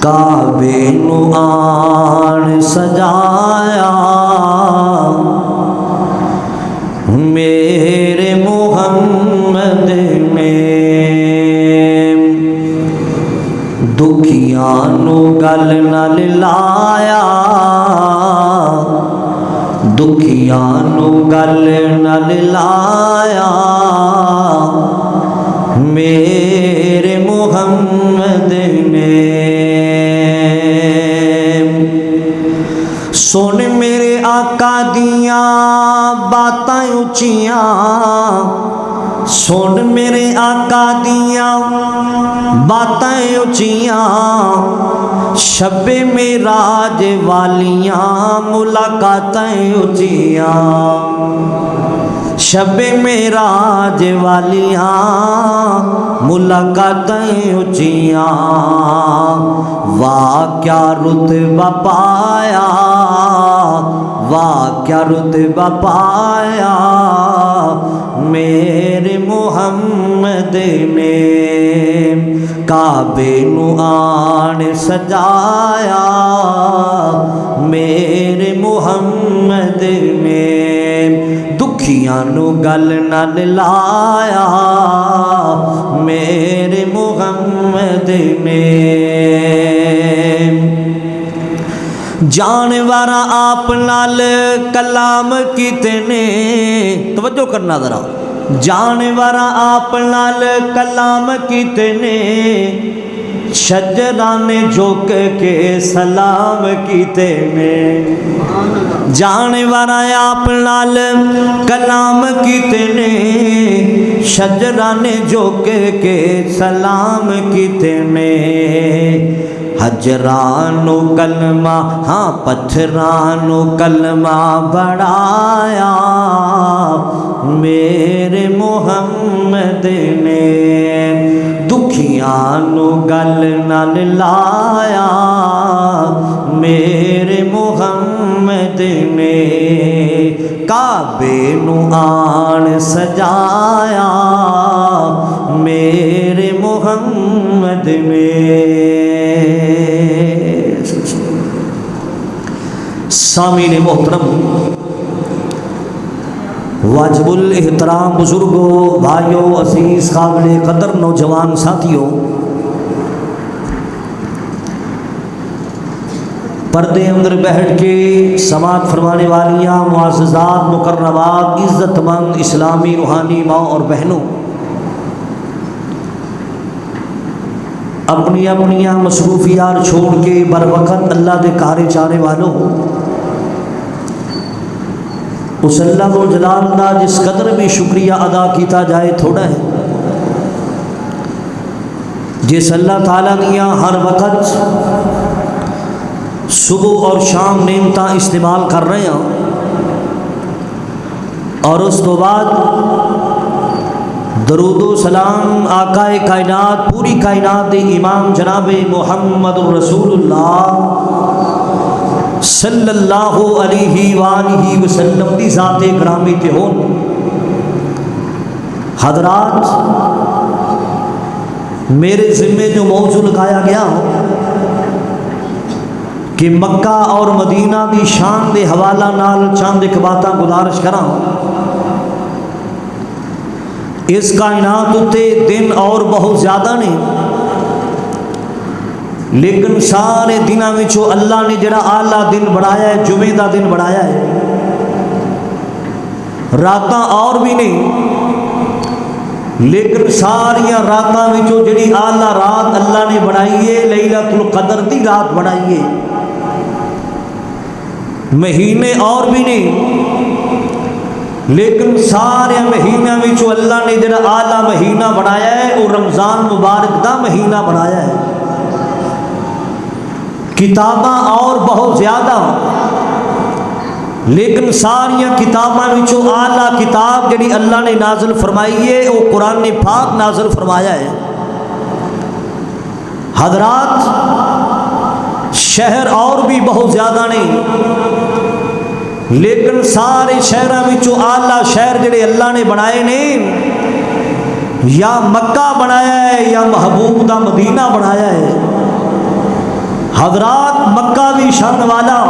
کعبے نو آن سجایا میرے محمد نے، دکھیاں نو گل نال لایا، دکھیاں نو گل نال لایا میرے محمد نے۔ سن میرے آقا دیاں باتاں اچیاں، سن میرے آقا دیاں باتاں اچیاں، شب معراج والیاں ملاقاتاں اچیاں، شب معراج والیاں ملاقاتاں اچیاں، واہ کیا رتبہ پایا، واہ کیا رتبہ پایا میرے محمد نے، کعبے نو آن سجایا میرے محمد نے، دکھیاں نو گل نال لایا میرے محمد نے۔ جانور آپ نال کلام کیتے نے، توجہ کرنا ذرا، جانور آپ نال کلام کیتے نے، شجراں نے جھک کے سلام کیتے نے، جانور آپ نال کلام کیتے نے، شجراں نے جھک کے سلام کیتے نے، حجرانو کلمہ ہاں پتھرانو کلمہ بڑھایا میرے محمد نے، دکھیانو گل نال لایا میرے محمد نے، کعبے نو آن سجایا میرے محمد نے۔ سامعین محترم، واجب الاحترام بزرگوں، بھائیوں، عزیز قابل قدر نوجوان ساتھیوں، پردے اندر بیٹھ کے سماعت فرمانے والیاں معززات مکرمات عزت مند اسلامی روحانی ماں اور بہنوں، اپنی اپنی مصروفیات چھوڑ کے بر وقت اللہ دے کارے چاہنے والوں، اس اللہ و جلال دا جس قدر بھی شکریہ ادا کیتا جائے تھوڑا ہے، جس اللہ تعالیٰ دیا ہر وقت صبح اور شام نعمتاں استعمال کر رہے ہیں، اور اس تو بعد درود و سلام آقا کائنات پوری کائنات دے امام جناب محمد رسول اللہ صلی اللہ علیہ وآلہ وسلم دی ذات گرامی تے ہون۔ حضرات، میرے ذمے جو موضوع لگایا گیا کہ مکہ اور مدینہ دی شان دے حوالہ نال چند ایک باتاں گزارش کراں۔ اس کائنات اتے دن اور بہت زیادہ نے، لیکن سارے دنوں میں اللہ نے جڑا آلہ دن بڑھایا ہے جمعے دا دن بڑھایا ہے، راتاں اور بھی نہیں، لیکن ساریاں راتاں میں جڑی آلہ رات اللہ نے بڑھائی ہے لیلۃ القدر دی رات بڑھائی ہے، مہینے اور بھی نہیں، لیکن سارے مہینہ میں اللہ نے جڑا آلہ مہینہ بنایا ہے وہ رمضان مبارک دا مہینہ بنایا ہے۔ کتاباں اور بہت زیادہ، لیکن ساریاں کتاباں وچوں اعلیٰ کتاب جڑی اللہ نے نازل فرمائی ہے وہ قرآن پاک نازل فرمایا ہے۔ حضرات، شہر اور بھی بہت زیادہ نہیں، لیکن سارے شہراں وچوں اعلیٰ شہر جڑے اللہ نے بنائے نے یا مکہ بنایا ہے یا محبوب دا مدینہ بنایا ہے۔ حضرات مکہ بھی شان والا،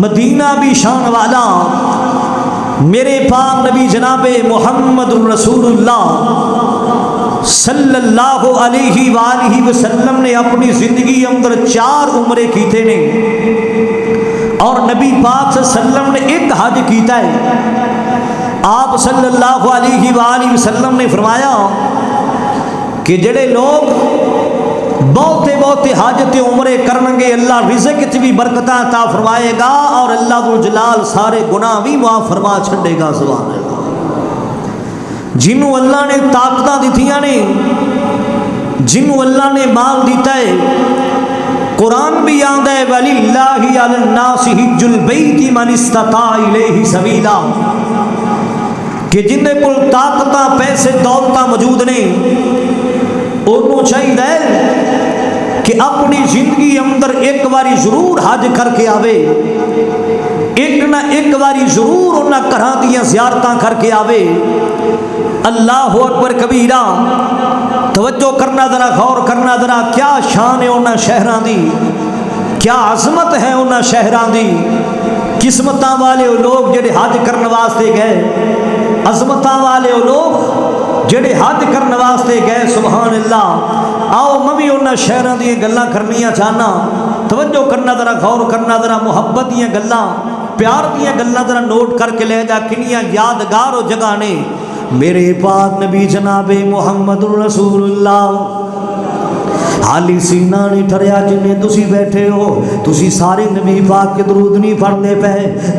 مدینہ بھی شان والا، میرے پاک نبی جناب محمد رسول اللہ صلی اللہ علیہ وآلہ وسلم نے اپنی زندگی اندر 4 عمرے کیتے نے، اور نبی پاک صلی اللہ علیہ وسلم نے ایک حج کیتا ہے۔ آپ صلی اللہ علیہ وآلہ وسلم نے فرمایا کہ جڑے لوگ بہتے بہتے حج تے عمرے کرنگے اللہ رزق وچ بھی برکتاں عطا فرمائے گا، اور اللہ ذوالجلال سارے گناہ بھی معاف فرما چھڈے گا۔ سبحان اللہ۔ جنوں اللہ نے طاقتاں دتیاں نے، جنوں اللہ نے مال دیتا ہے، قرآن بھی آندا ہے وَلِلَّهِ عَلَى النَّاسِ حِجُّ الْبَيْتِ مَنِ اسْتَطَاعَ إِلَيْهِ سَبِيلًا، کہ جن دے کول طاقتاں پیسے دولتاں موجود نے، انہوں چاہیے کہ اپنی زندگی اندر ایک باری ضرور حج کر کے آوے، ایک نہ ایک باری ضرور انہاں گھراں دیاں زیارتاں کر کے آوے۔ اللہ اکبر کبیرہ۔ توجہ کرنا ذرا، غور کرنا ذرا، کیا شان ہے انہاں شہراں دی، کیا عظمت ہے انہاں شہراں دی۔ قسمتاں والے وہ لوگ جڑے حج کرنے واسطے گئے، عظمتاں والے وہ لوگ جڑے حج کرنے واسطے گئے۔ سبحان اللہ۔ آؤ میں بھی انہاں شہراں دی گلاں کرنیاں چاہنا۔ توجہ کرنا ذرا، غور کرنا ذرا، محبت دیاں گلاں، پیار دیاں گلاں ذرا نوٹ کر کے لے جا، کنیاں یادگار و جگہ نے۔ میرے پاک نبی جناب محمد رسول اللہ حالی سینہ نہیں ٹھریا جنہیں تسی بیٹھے ہو، تسی سارے نبی پاک کے درود نہیں پڑھنے پہ،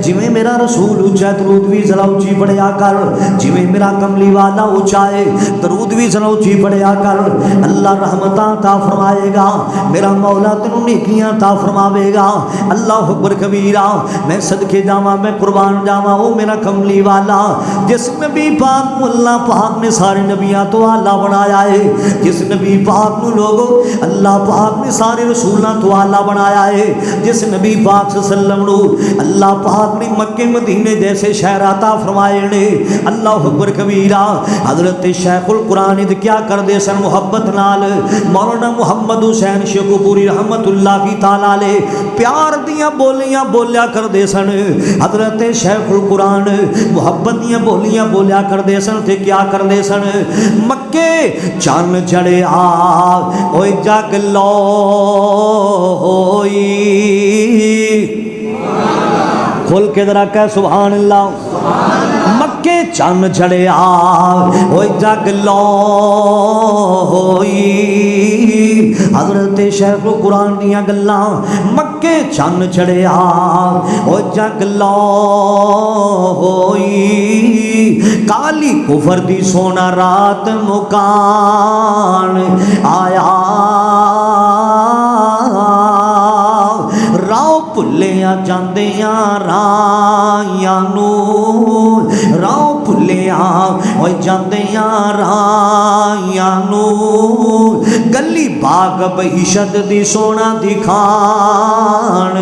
جویں میرا رسول اونچا درود بھی ذرا اونچی پڑھیا کر، جویں میرا کملی والا اونچا ہے درود بھی ذرا اونچی پڑھیا کر۔ اللہ رحمتاں عطا فرمائے گا، میرا مولا تینوں نیکیاں عطا فرماوے گا۔ اللہ اکبر کبیرہ۔ میں صدقے جاواں، میں قربان جاواں، او میرا کملی والا جس نبی پاک کو اللہ پاک نے سارے نبیاں تو اعلیٰ بنایا ہے، جس نبی پاک نو لوگو اللہ پاک نے سارے رسولاں تو اعلیٰ بنایا ہے، جس نبی پاک صلی اللہ علیہ وسلم نو اللہ پاک نے مکے مدینے جیسے شہر عطا فرمائے نے۔ اللہ اکبر کبیرہ۔ حضرت شیخ القرآن کیا کر دے سن محبت نال مولانا محمد حسین شیخو پوری رحمت اللہ کی تعالی علیہ پیار دیاں بولیاں بولیا کر دے سن۔ حضرت شیخ القرآن محبت دیاں بولیاں بولیا کر دے سن تے کیا کر دے سن؟ مکے چان چڑھے اوئے جگ لوئی، کھول کے ذرا کہہ سبحان اللہ۔ مکے چان چڑھے اوئے جگ لوئی، حضرت شیخ القرآن دیاں گلاں۔ مکے چان چڑھے اوئے جگ لوئی، کالی کفر دی سونا رات مکان آیا، راہ بھلیاں جاندیاں رائیاں نو، راہ بھلیاں ہوئے جاندیاں رائیاں نو، گلی باغ بہشت دی سونا دکھان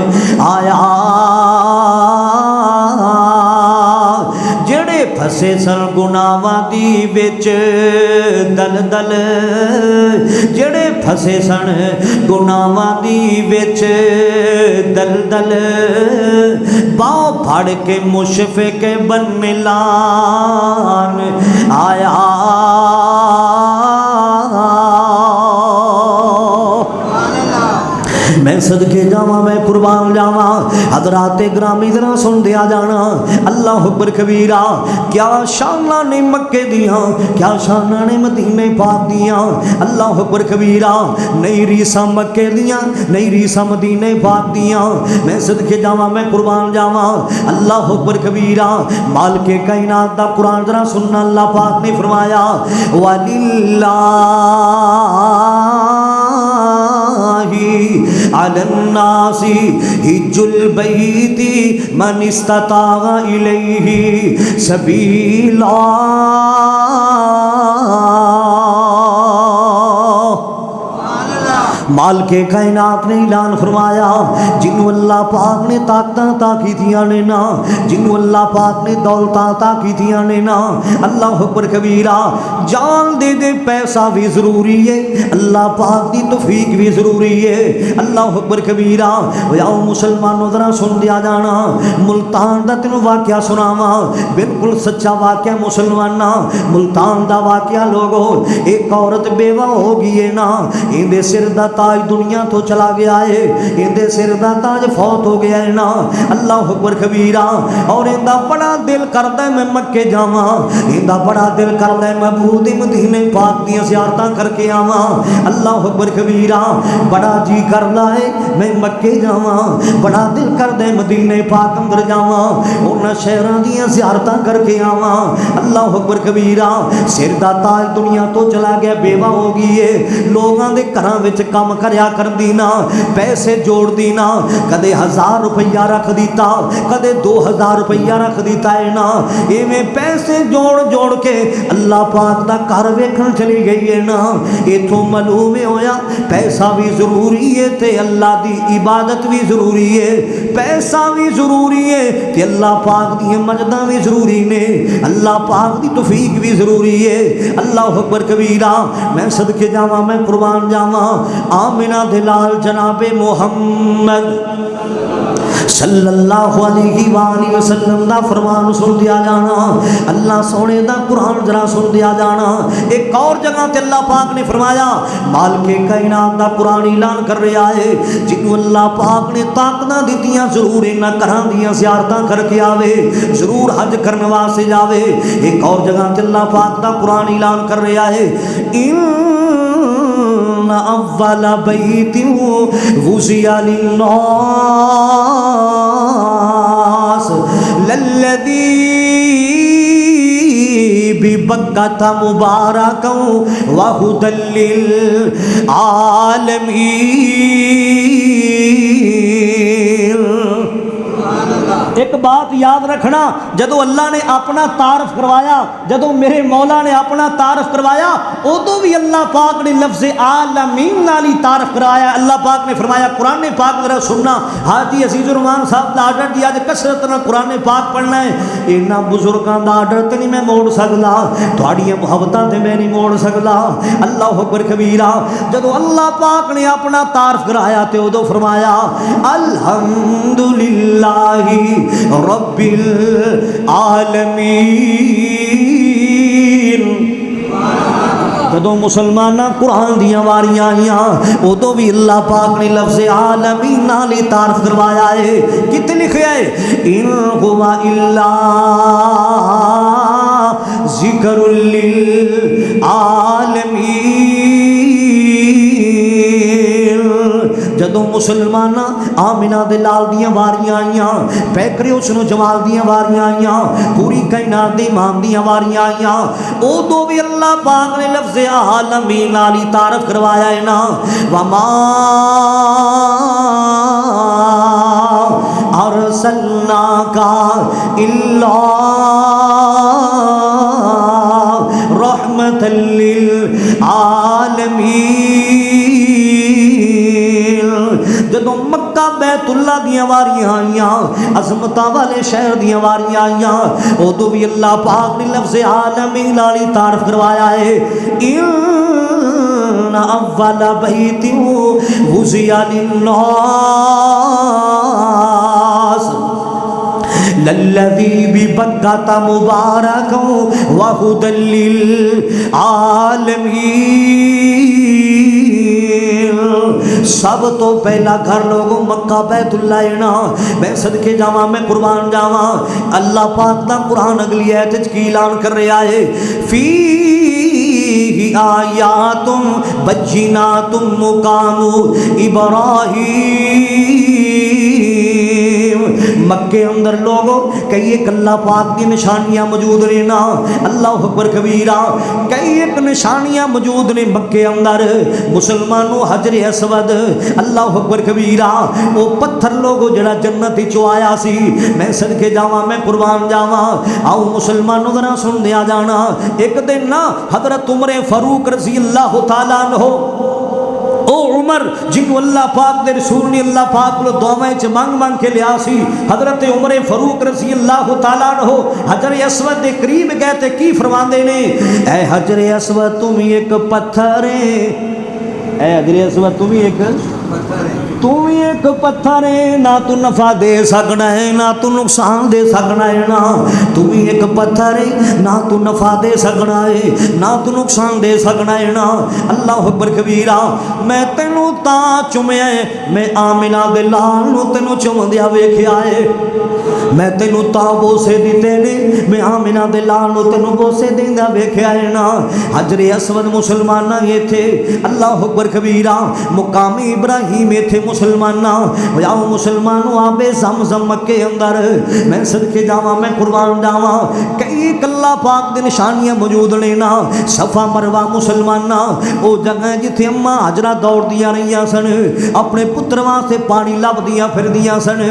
آیا، جڑے پھسے سن گناواں دی وچ دل دل، جڑے پھسے سن گناواں دی وچ دل دل، باؤ پھڑ کے مشفق بن ملان آیا، میں صدقے جاواں، میں قربان جاواں۔ حضرات گرامی ذرا سن دیا جانا۔ اللہ اکبر کبیرہ۔ کیا شاناں نے مکے دیاں، کیا شاناں نے مدینے پاک دیاں۔ اللہ اکبر کبیرہ۔ نہیں ریساں مکے دیاں، نہیں ریساں مدینے پاک دیاں۔ میں صدقے جاواں، میں قربان جاواں۔ اللہ اکبر کبیرہ۔ مالک کائنات دا قرآن ذرا سننا۔ اللہ پاک نے فرمایا وَلِلَّهِ عَلَى النَّاسِ حِجُّ الْبَيْتِ مَنِ اسْتَطَاعَ إِلَيْهِ سَبِيلًا۔ مالک کائنات نے اعلان فرمایا جنوں اللہ پاک نے طاقتاں عطا کیتیاں نے نا، جنوں اللہ پاک نے دولتاں عطا کیتیاں نے نا، اللہ اکبر کبیرہ، جان دے دے پیسہ بھی ضروری ہے، اللہ پاک دی توفیق بھی ضروری ہے، اللہ اکبر کبیرہ۔ یا مسلمانوں ذرا سن دیا جانا، ملتان دا تینوں واقعہ سناواں، بالکل سچا واقعہ مسلمانہ، ملتان دا واقعہ لوگو، ایک عورت بیوہ ہو گئی ہے نا، اندے سر دا تاج دنیا تو چلا گیا ہے، اندے سر دا تاج فوت ہو گیا ہے نا، اللہ اکبر کبیرہ، اور اندہ بڑا دل کردہ ہے میں مکے جاواں، اندہ بڑا دل کردہ ہے محبوب مدینے پاک دیا زیارتاں کر کے آواں، اللہ اکبر کبیرہ، بڑا جی کردہ ہے میں مکے جاواں، بڑا دل کردہ ہے مدینے پاک اندر جاواں، انہاں شہراں دیا زیارتاں کر کے آواں، اللہ اکبر کبیرہ، سر دا تاج دنیا تو چلا گیا، بیوہ ہو گئی ہے، لوگاں دے گھراں وچ کم کریا کر دینا، پیسے جوڑ دینا، کدے 1000 روپیہ رکھ دیتا، کدے 2000 روپیہ رکھ دیتا ہے نا، ایویں پیسے جوڑ جوڑ کے اللہ پاک دا گھر ویکھن چلی گئی ہے نا، ایتھوں معلوم ہویا پیسہ بھی ضروری ہے تے اللہ دی عبادت بھی ضروری ہے، پیسہ بھی ضروری ہے تے اللہ پاک دی مجداں بھی ضروری نے، اللہ پاک دی توفیق بھی ضروری ہے، اللہ اکبر کبیرہ۔ میں صدقے جاواں، میں قربان جاواں، آمنہ دلال جناب محمد صلی اللہ علیہ وآلہ وسلم دا فرمان سن دیا جانا، اللہ سونے دا قرآن ذرا سن دیا جانا۔ ایک اور جگہ تے اللہ پاک نے فرمایا، مالک کائنات دا قرآن اعلان کر رہا ہے، جنوں اللہ پاک نے طاقتاں دتیاں ضرور انہاں گھراں دیاں زیارتاں کر کے آوے، ضرور حج کرن واسطے جاوے۔ ایک اور جگہ تے اللہ پاک دا قرآن اعلان کر رہا ہے، اول بیت وضع للناس للذی ببکۃ مبارکا وہدی للعالمین۔ ایک بات یاد رکھنا، جدو اللہ نے اپنا تعارف کروایا، جدو میرے مولا نے اپنا تعارف کروایا، ادو بھی اللہ پاک نے لفظ عالمین نالی تعارف کرایا۔ اللہ پاک نے فرمایا، قرآن پاک ذرا سننا، حاجی عزیز الرحمان صاحب کا آرڈر دیا کہ کثرت نہ قرآن پاک پڑھنا ہے، انہاں بزرگاں دا آرڈر تے نہیں میں موڑ سکدا، تھوڑی محبتاں تے میں نہیں موڑ سکدا۔ اللہ اکبر کبیرہ، جدو اللہ پاک نے اپنا تعارف کرایا تے ادو فرمایا الحمدللہ رب العالمین۔ جدو مسلمانہ قرآن دیاں واریاں آئیاں، ادو بھی اللہ پاک نے لفظ عالمین نالی تعارف کروایا ہے۔ کتنے لکھیا ہے؟ ان هو الا ذکر للعالمین۔ جدو مسلمانہ آمنہ دلال دیاں واریاں آئیاں، پیکرے اس نو جمال دیاں واریاں آئیاں، پوری کائنات دی امام دیاں واریاں آئیاں، او دو بھی اللہ پاک نے لفظ عالمین علی تعارف کروایا ہے نا۔ وما ارسلناک الا رحمۃ للعالمین۔ جدو مکہ بیت اللہ دیاں واریاں آئیاں، عظمتاں والے شہر دیاں واریاں آئیاں، ادو بھی اللہ پاک نے لفظ عالمین لالی تعارف کروایا ہے۔ ان اول بیت وضع للناس للذی ببکۃ مبارکا وہدی للعالمین۔ سب تو پہلا گھر لوگوں مکہ بیت اللہ ہے نا۔ میں صدقے جاواں، میں قربان جاواں، اللہ پاک دا قرآن اگلی آیت وچ کی اعلان کر رہا ہے، فیہ آیات بینات مقام ابراہیم۔ مکے اندر لوگوں کئی ایک اللہ پاک کی نشانیاں موجود نے نا، اللہ اکبر کبیرہ، کئی ایک نشانیاں موجود نے مکے اندر۔ مسلمانوں حجر اسود، اللہ اکبر کبیرہ، وہ پتھر لوگوں جڑا جنت چو آیا سی۔ میں صدقے جاواں، میں قربان جاواں، آؤ مسلمانوں ذرا سن دیا جانا۔ ایک دن نا حضرت عمر فاروق رضی اللہ تعالیٰ عنہ، او عمر جنہوں اللہ پاک دے رسول نے اللہ پاک کو دعائیں چ مانگ کے لیا سی، حضرت عمر فاروق رضی اللہ تعالیٰ عنہ حجر اسود دے قریب گئے تے کی فرماندے نے، اے حجر اسود تم ایک پتھر ہے، اے حجر اسود تم ایک پتھر ہے، تو ایک پتھر ہے، نہ تو نفع دے سکنا ہے نہ تو نقصان دے سکنا ہے، نا تو ایک پتھر ہے، نہ تو نفع دے سکنا ہے نہ تو نقصان دے سکنا ہے، نا اللہ اکبر کبیرہ۔ میں تینوں تا چومیا ہے، میں آمنہ دے لال نو تینوں چوم دیا ویکھیا ہے، میں تینوں تا بوسے دیتے نے، میں آمنہ دے لال نو تینوں بوسے دیندہ ویکھیا ہے، نا حجر اسود مسلمانہ یہ تھے، اللہ اکبر کبیرہ، مقامی ابراہیم یہ تھے مسلمانہ، جاؤ مسلمانوں آبے زمزم مکے اندر، میں صدقے جاواں میں قربان جاواں، کئی اللہ پاک دے نشانیاں موجود لینا، صفا مروہ مسلمانہ او جگہ جتھے اماں حجرہ دوڑ دیا رہیاں سن، اپنے پتر واسطے پانی لب دیا پھر دیا سن،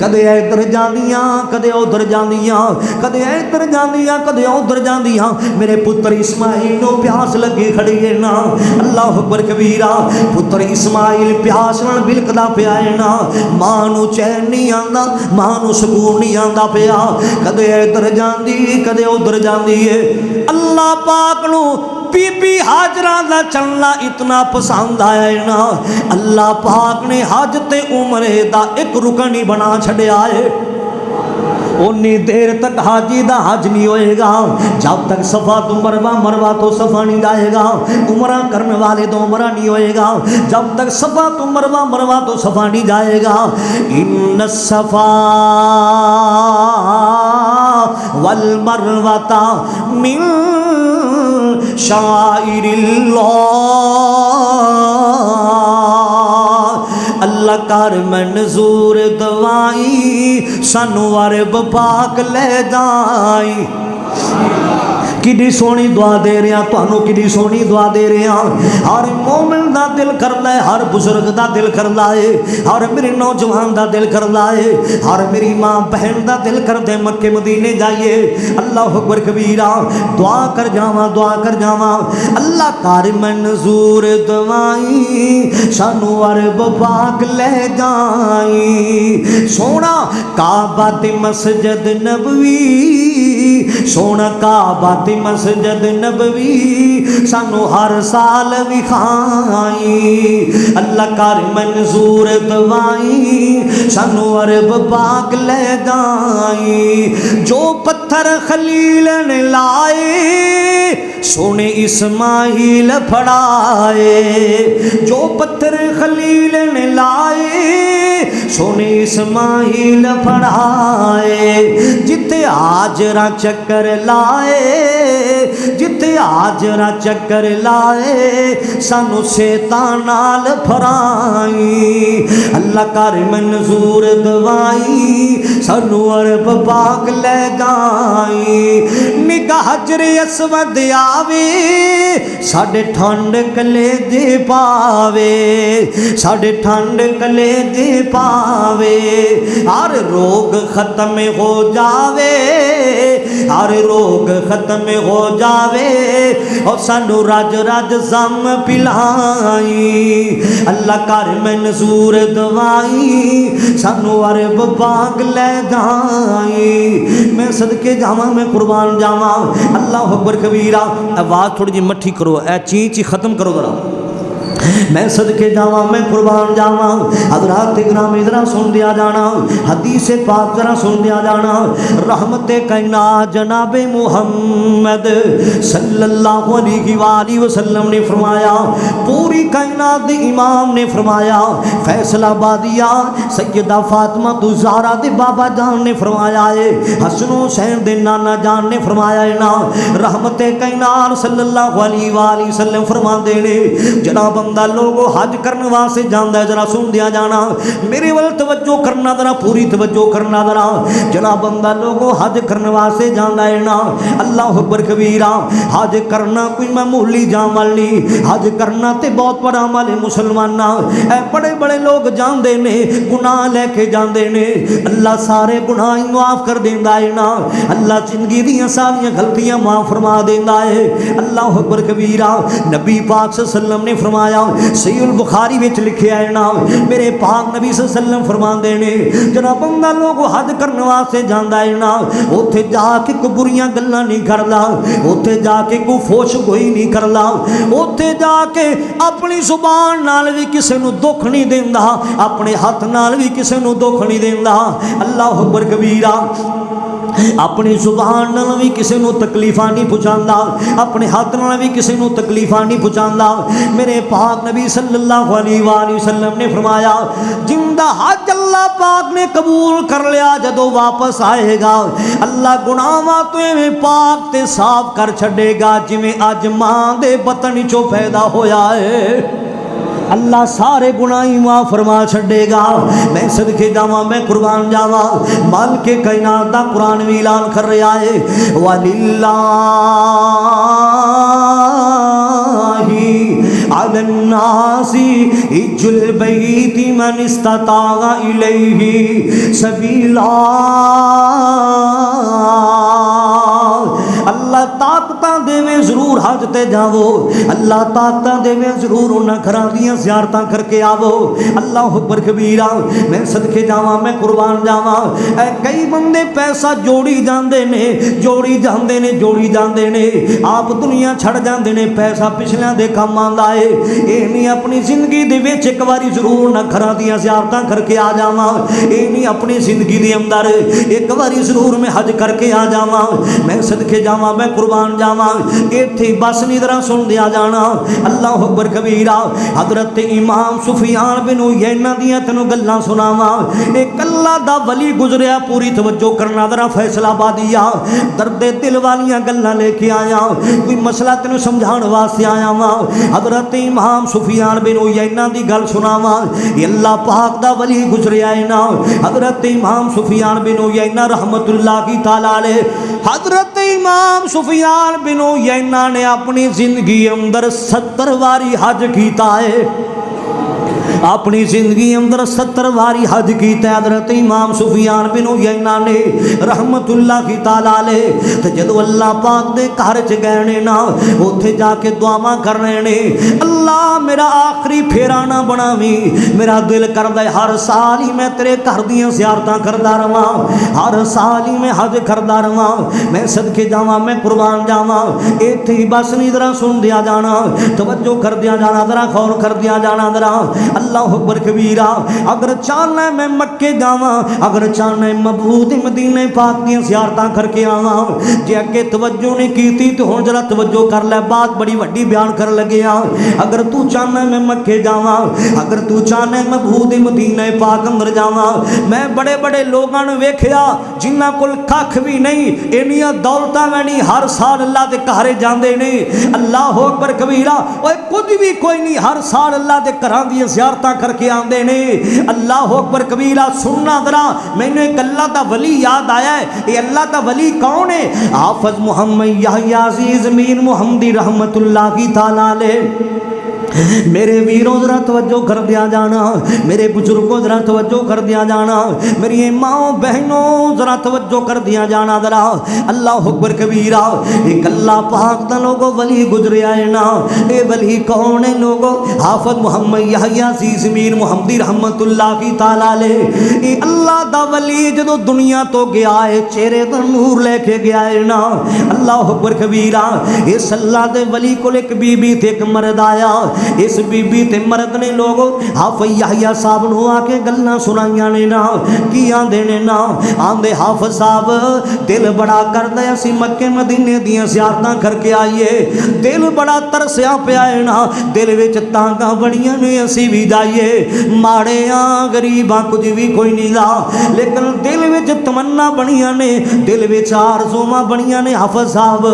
کدے ادھر جاندیاں کدے ادھر جاندیاں، کدے ادھر جاندیاں کدے ادھر جاندیاں، میرے پتر اسماعیل نو پیاس لگی کھڑی ہے نا، اللہ اکبر کبیرہ، پتر اسماعیل پیاس نال بلکدا پیا ہے نا، ماں نو چین نہیں آندا، ماں نو سکون نہیں آندا پیا، کدے ادھر جاندی کدے ادھر جاندی ہے، اللہ پاک نو بی بی حاجرہ دا چلنا اتنا پسند آیا ہے نا، اللہ پاک نے حج تے عمرے دا ایک رکن ہی بنا چھڑیا ہے، انی دیر تک حاجی دا حج نہیں ہوئے گا جب تک صفا تو مروہ، مروہ تو صفا نہیں جائے گا، عمرہ کرنے والے تو عمرہ نہیں ہوئے گا جب تک صفا تو مروہ، مروہ تو صفا نہیں جائے گا۔ ان الصفا والمروہ من شعائر اللہ، اللہ کر منظور دوائی سانو عرب پاک لے جائی، کڈی سونی دعا دے رہے ہیں تانوں، کڈی سونی دعا دے رہے ہیں، ہر مومن دا دل کردا ہے، ہر بزرگ دا دل کردا ہے، ہر میرے نوجوان دا دل کردا ہے، ہر میری ماں بہن دا دل کردے مکے مدینے جائیے، اللہ اکبر کبیرہ، دعا کر جاواں دعا کر جاواں، اللہ کر منظور دوائی سانو عرب پاک لے جائی، سونا کعبہ تے مسجد نبوی، سونا کعبہ تے مسجد نبوی سانو ہر سال وکھائی، اللہ کر منظور دوائی سانو عرب پاک لے جائی، جو پتھر خلیل نے لائے سونے اسماعیل پھڑائے، جو پتھر خلیل نے لائے سونے اسماعیل پھڑائے، جتے حاجرہ چکر لائے، جتے حاجرہ چکر لائے سانو شیطان نال پھرائی، اللہ کر منظور دوائی سانو عرب پاک لے جائی، نگاہ حجر اسود آوے ساڈے ٹھنڈ کلیجے پاوے، ساڈے ٹھنڈ کلیجے پاوے، ہر روگ ختم ہو جاوے، ہر روگ ختم ہو جاوے، اور سانو رج رج زم پلائی، اللہ کر منظور دوائی سانو عرب پاک لے جائی، میں صدقے جاواں میں قربان جاواں، اللہ اکبر کبیرہ، آواز تھوڑی جی مٹھی کرو، اے چین چی ختم کرو ذرا، میں صدقے جاواں میں قربان جاواں، حضرات گرامی ذرا سن دیا جانا، حدیث پاک ذرا سن دیا جانا، رحمت کائنات جناب محمد صلی اللہ علیہ وآلہ وسلم نے فرمایا، پوری کائنات دے امام نے فرمایا، فیصلہ بادیہ سیدہ فاطمہ الزہرا دے بابا جان نے فرمایا ہے، حسن حسین دے نانا جان نے فرمایا ہے نا، رحمت کائنات صلی اللہ علیہ وآلہ وسلم فرماندے نے، جناب بندہ لوگو حج کرنے واسطے جاندا ہے، ذرا سن دیا جانا، میرے ول توجہ کرنا ذرا، پوری توجہ کرنا ذرا، جناب بندہ لوگو حج کرنے واسطے جاندا ہے نا، اللہ اکبر کبیرہ، حج کرنا کوئی معمولی عمل نہیں، حج کرنا تے بہت بڑا عمل ہے مسلماناں، اے بڑے بڑے لوگ جاندے نے گناہ لے کے جاندے نے، اللہ سارے گناہ معاف کر دیندا ہے نا، اللہ زندگی دیاں ساریاں غلطیاں معاف فرما دیندا ہے، اللہ اکبر کبیرہ، نبی پاک صلی اللہ علیہ وسلم نے فرمایا صحیح البخاری وچ لکھیا ہے نا میرے پاک نبی صلی اللہ علیہ وسلم فرماندے نے جڑا بندہ لوگ حج کرنے واسطے جاندا ہے نا اوتھے جا کے کوئی بریاں گلاں نہیں کردا اوتھے جا کے کوئی فوش گوئی نہیں کردا اوتھے جا کے اپنی زبان نال بھی کسے نو دکھ نہیں دیندا اپنے ہاتھ نال بھی کسے نو دکھ نہیں دیندا اللہ اکبر کبیرہ اپنی زبان نال بھی کسی نو تکلیفاں نہیں پہنچاندا اپنے ہاتھ نال بھی کسی نو تکلیفاں نہیں پہنچاندا میرے پاک نبی صلی اللہ علیہ وآلہ وسلم نے فرمایا جندا حج اللہ پاک نے قبول کر لیا جدو واپس آئے گا اللہ گناہاں تو ایویں پاک تے صاف کر چھڈے گا جویں اج ماں دے بطن چوں پیدا ہویا ہے اللہ سارے گناہی معاف فرما چھڈے گا میں صدقے جاواں میں قربان جاواں مالک کائنات دا قرآن بھی اعلان کر رہا ہے وَلِلَّهِ عَلَى النَّاسِ حِجُّ الْبَيْتِ مَنِ اسْتَطَاعَ إِلَيْهِ سَبِيلًا اللہ طاقتاں دیویں ضرور حج تے جاؤ اللہ طاقتاں دیویں ضرور انہاں گھراں دیاں زیارتاں کر کے آو اللہ اکبر کبیرہ میں صدقے جاواں میں قربان جاواں اے کئی بندے پیسہ جوڑی جاندے نے آپ دنیا چھڑ جاندے نے پیسہ پچھلیاں دے کام آندا ہے اے نہیں اپنی زندگی دے وچ ایک واری ضرور نہ گھراں دیاں زیارتاں کر کے آ جاواں اے نہیں اپنی زندگی دے اندر ایک واری ضرور میں حج کر کے آ جاواں میں صدقے جاواں میں قربان جاواں ایتھے بس نہیں ذرا سن دیا جانا اللہ اکبر کبیرہ حضرت امام سفیان بن عیینہ دیاں تینوں گلاں سناواں ایک اللہ دا ولی گزریا پوری توجہ کرنا ذرا فیصلہ آبادیہ درد دل والیاں گلاں لے کے آیا کوئی مسئلہ تینوں سمجھان واسطے آیا وا حضرت امام سفیان بن عیینہ دی گل سناواں اللہ پاک دا ولی گزریا ہے نا حضرت امام سفیان بن عیینہ رحمت اللہ کی تعالی علیہ حضرت امام سفیان بن عیینہ نے اپنی زندگی اندر 70 واری حج کیتا ہے اپنی زندگی اندر 70 واری حج کیتا ہے حضرت امام سفیان بن عیینہ نے رحمت اللہ کی تعالی علیہ تے جدو اللہ پاک دے گھر چ گئے نے نا اوتھے جا کے دعاواں کر رہے نے اللہ میرا آخری پھیرا نہ بناویں میرا دل کردا ہے ہر سال ہی میں تیرے گھر دیاں زیارتاں کردا رہواں ہر سال ہی میں حج کردا رہواں میں صدقے جاواں میں قربان جاواں ایتھے ہی بس نہیں ذرا سن دیا جانا توجہ کر دیا جانا ذرا غور کر دیا جانا ذرا اللہ اکبر کبیرہ اگر چاہنا ہے میں مکے جاواں اگر چاہنا ہے مبعوث مدینہ پاک دیاں زیارتاں کر کے آواں جے اگے توجہ نہیں کیتی تو ہن ذرا توجہ کر لے بات بڑی وڈی بیان کر لگیا اگر تو چاہنا ہے میں مکے جاواں اگر تو چاہنا ہے مبعوث مدینہ پاک اندر جاواں میں بڑے بڑے لوگاں نوں ویکھیا جنہاں کول کھ بھی نہیں انیاں دولتاں میں نہیں ہر سال اللہ دے گھر جاندے نے اللہ اکبر کبیرہ اوے کچھ بھی کوئی نہیں ہر سال اللہ دے گھراں دی زیارتاں کر کے آندے نے اللہ اکبر کبیرہ سننا ذرا میں نے ایک اللہ دا ولی یاد آیا ہے یہ اللہ دا ولی کون ہے حافظ محمد یحییٰ عزیز میر محمدی رحمت اللہ کی تعالی علیہ میرے ویروں ذرا توجہ کر دیا جانا میرے بزرگوں ذرا توجہ کر دیا جانا میری ماں بہنوں ذرا توجہ کر دیا جانا ذرا اللہ اکبر کبیرہ ایک اللہ پاک دا لوگوں ولی گزریا ہے نا اے ولی کون ہے لوگوں حافظ محمد یحییٰ عزیز میر محمدی رحمت اللہ کی تعالی علیہ اے اللہ دا ولی جدو دنیا تو گیا ہے چہرے تے نور لے کے گیا ہے نا اللہ اکبر کبیرہ اس اللہ دے ولی کو ایک بی بی تے ایک مرد آیا اس بی بی تے مرد نے لوگوں حافظ یحییٰ صاحب نو آ کے گلاں سنائیاں نے نا کی آندے نے نا آندے حافظ صاحب دل بڑا کردا ہے اسی مکے مدینے دیاں زیارتاں کر کے آئیے دل بڑا ترسیا پیا ہے نا دل وچ تانگاں بڑیاں نے اسی بھی جائیے ماڑے آں غریباں کچھ بھی کوئی نہیں لا لیکن دل وچ تمنا بڑیاں نے دل وچ آرزوواں بڑیاں نے حافظ صاحب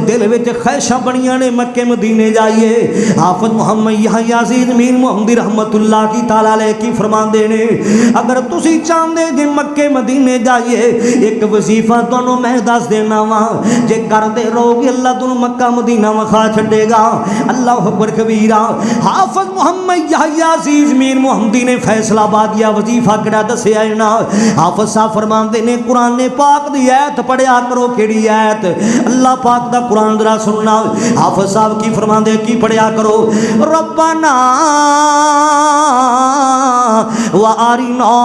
دل وچ خواہشاں بڑیاں نے مکے مدینے جائیے حافظ محمد یحییٰ عزیز میر محمدی رحمت اللہ کی تعالی علیہ کی فرماندے نے اگر تسی چاہندے جے مکے مدینے جائیے ایک وظیفہ تانوں میں دس دینا وا جے کردے رہو گے اللہ تانوں مکہ مدینہ وکھا چھڈے گا اللہ اکبر کبیرہ حافظ محمد یحییٰ عزیز میر محمدی نے فیصلہ آبادیہ وظیفہ کڑا دسیا ہے نا حافظ صاحب فرماندے نے قرآن پاک دی آیت پڑھیا کرو کیڑی آیت اللہ پاک دا قرآن ذرا سننا حافظ صاحب کی فرماندے کی پڑھیا کرو ربنا وارنا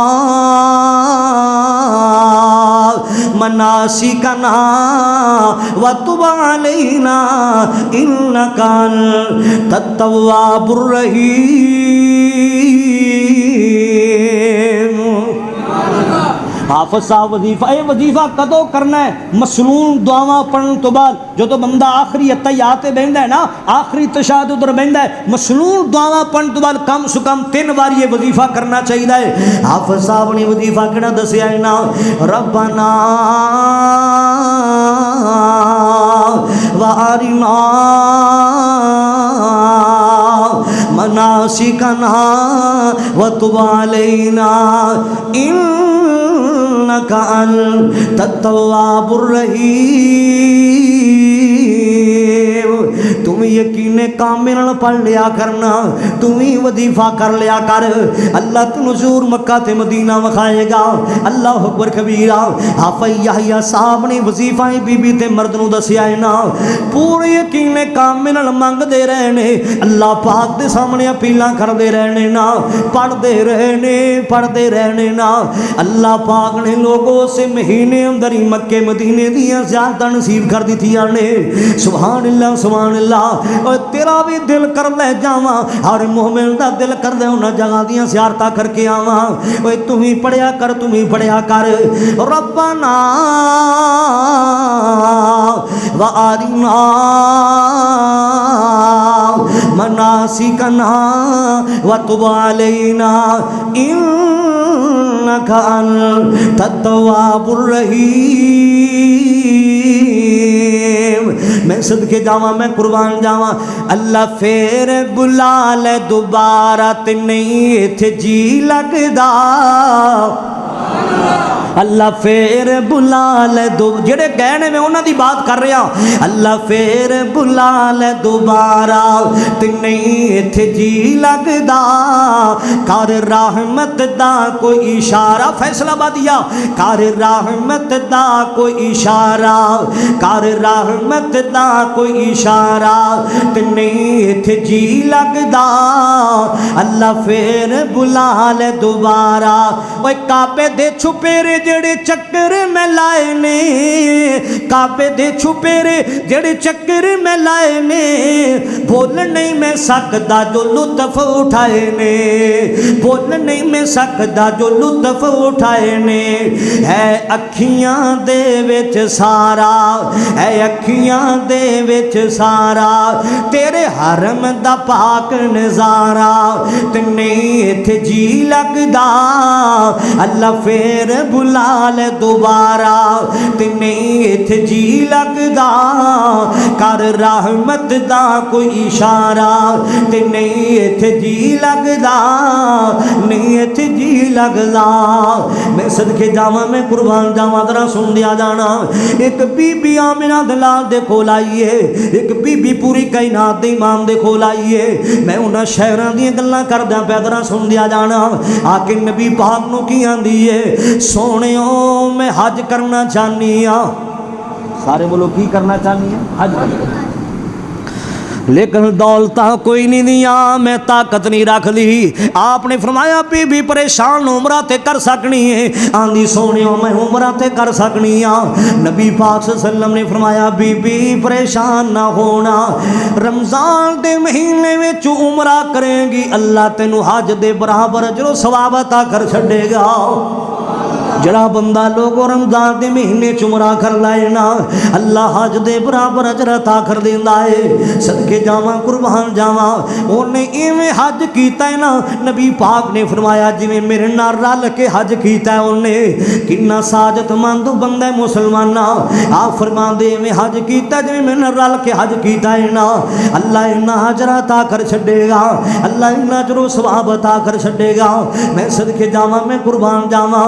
مناسکنا وتب علینا انک انت التواب الرحیم۔ حافظ صاحب وظیفہ کدو کرنا ہے؟ مسنون دعاواں پڑھن تو بعد جدو بندہ آخری اتحیات بہندا ہے نا، آخری تشہد ادھر بہندا ہے، مسنون دعاواں پڑھن تو بعد کم سے کم 3 بار یہ وظیفہ کرنا چاہیے۔ حافظ صاحب نے وظیفہ کہڑا دسیا ہے نا، ربنا وارنا مناسکنا وتب علینا انک انت التواب الرحیم۔ تم یقین کامل پڑھ لیا کرنا، تم ہی وظیفہ کر لیا کر، اللہ تنو حضور مکہ تے مدینہ وکھائے گا۔ اللہ اکبر کبیرہ۔ حافظ یحییٰ صاحب نے وظیفہ بی بی تے مرد نو دسیا ہے نا، پورے یقین کامل منگ دے رہنے، اللہ پاک دے سامنے اپیلاں کر دے رہنے نا، پڑھ دے رہنے نا۔ اللہ پاک نے لوگوں سے مہینے اندر ہی مکے مدینے دیاں زیارتاں نصیب کر دیتیاں نے۔ سبحان اللہ سبحان اللہ۔ اور تیرا بھی دل کر لے جاواں، ہر مومن دا دل کر دے انہاں جگہ دیاں زیارتاں کر کے آواں۔ اوے تم ہی پڑھیا کر ربنا وارنا مناسکنا وتب علینا انک انت التواب الرحیم۔ میں صدقے جاواں، میں قربان جاواں، اللہ پھر بلا لے دوبارہ تے نہیں ایتھے جی لگدا، اللہ پھر بلا لے جڑے گئے نے میں انہاں دی بات کر رہا، اللہ پھر بلا لے دوبارہ تے نہیں ایتھے جی لگدا، کر رحمت دا کوئی اشارہ، فیصلہ بادیا، کر رحمت دا کوئی اشارہ، کر رحمت دا کوئی اشارہ تے نہیں ایتھے جی لگدا، اللہ پھر بلا لے دوبارہ۔ اوے کعبے دے چھپیرے جڑے چکر میں لائے نے، کعبے دے چھپیرے جڑے چکر میں لائے نے، بول نہیں میں سکدا جو لطف اٹھائے نے، بول نہیں میں سکدا جو لطف اٹھائے نے، ہے اکھیاں دے وچ سارا، ہے اکھیاں دے وچ سارا تیرے حرم دا پاک نظارہ، تے نہیں ایتھے جی لگدا، اللہ پھر بلا لے دوبارہ تے نہیں ایتھے جی لگدا، کر رحمت دا کوئی اشارہ تے نہیں ایتھے جی لگدا، نہیں ایتھے جی لگدا۔ میں صدقے جاواں، میں قربان جاواں، ذرا سن دیا جانا، ایک بی بی آمنہ دلال دے کول آئیے، ایک بی بی پوری کائنات دے امام دے کول آئیے، میں انہاں شہراں دی گلاں کردیاں پیا، ذرا سن دیا جانا۔ آکے نبی پاک نو کی آندی ہے، سونےوں میں حج کرنا چاہنی ہاں، سارے بولو کی کرنا چاہنی ہاں؟ حج کرنا، لیکن دولتاں کوئی نہیں دیا، میں طاقت نہیں رکھ لی۔ آپ نے فرمایا بی بی پریشان عمرہ تے کر سکنی ہے، آندھی سونےوں میں عمرہ تے کر سکنی ہاں۔ نبی پاک صلی اللہ علیہ وسلم نے فرمایا بی بی پریشان نہ ہونا، رمضان دے مہینے میں عمرہ کریں گی، اللہ تینو حج دے برابر اجر و ثواب عطا کر چھڑے گا۔ جڑا بندہ لوگوں رمضان دے مہینے عمرہ کر لائے نا، اللہ حج دے برابر اجر عطا کر دیندا ہے۔ صدقے جاواں، قربان جاواں، اونے ایویں حج کیتا ہے نا، نبی پاک نے فرمایا جویں میرے نال رل کے حج کیتا ہے اونے، کنا سعادت مند بندہ ہے مسلمانہ۔ آپ فرماندے میں حج کیتا جویں میرے نال رل کے حج کیتا ہے نا، اللہ انہاں اجر عطا کر چھڈے گا، اللہ انہاں اجر و ثواب عطا کر چھڈے گا۔ میں صدقے جاواں، میں قربان جاواں،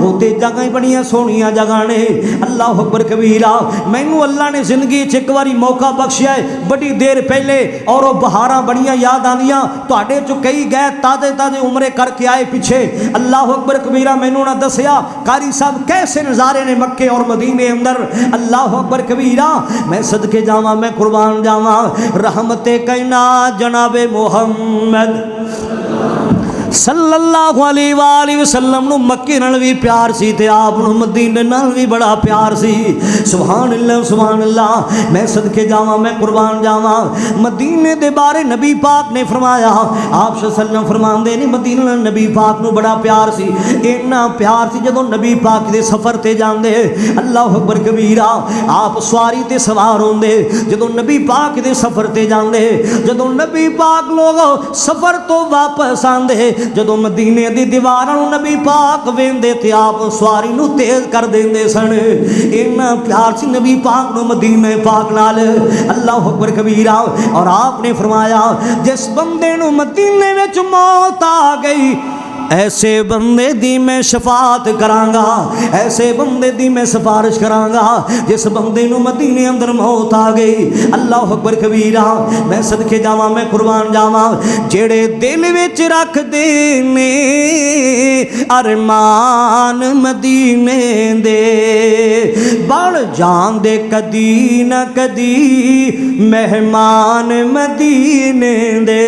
اوتے جگہ بڑیاں سونیاں جگہ نے اللہ اکبر کبیرہ مینوں اللہ نے زندگی وچ ایک واری موقع بخشیا ہے بڑی دیر پہلے اور وہ بہاراں بڑیاں یاد آندیاں تواڈے چوں کئی گئے تازے تازے عمرے کر کے آئے پیچھے اللہ اکبر کبیرہ مینوں نہ دسیا قاری صاحب کیسے نظارے نے مکے اور مدینے اندر اللہ اکبر کبیرہ میں صدقے جاواں میں قربان جاواں رحمت کائنات جناب محمد صلی اللہ علیہ وآلہ وسلم نو مکے نال بھی پیار سی تے آپ نو مدینے نال بھی بڑا پیار سی سبحان اللہ میں صدقے جاواں میں قربان جاواں مدینے دے بارے نبی پاک نے فرمایا آپ صلی اللہ علیہ وسلم فرماندے نے مدینے نال نبی پاک نو بڑا پیار سی اتنا پیار سی جدوں نبی پاک دے سفر تے جاندے اللہ اکبر کبیرہ آپ سواری تے سوار ہوندے جدوں نبی پاک دے سفر تے جاندے جدوں نبی پاک لوگ سفر تو واپس آندے جدوں مدینے دی دیواراں نوں نبی پاک ویندے تے آپ سواری نوں تیز کر دیندے سن اتنا پیار سی نبی پاک نو مدینے پاک نال اللہ اکبر کبیرہ اور آپ نے فرمایا جس بندے نو مدینے وچ موت آ گئی ایسے بندے دی میں شفاعت کرانگا ایسے بندے دی میں سفارش کرانگا جس بندے نو مدینے اندر موت آ گئی اللہ اکبر کبیرہ میں صدقے جاواں میں قربان جاواں جڑے دل وچ رکھ دے نے ارمان مدینے دے بڑھ جان دے کدی نہ کدی مہمان مدینے دے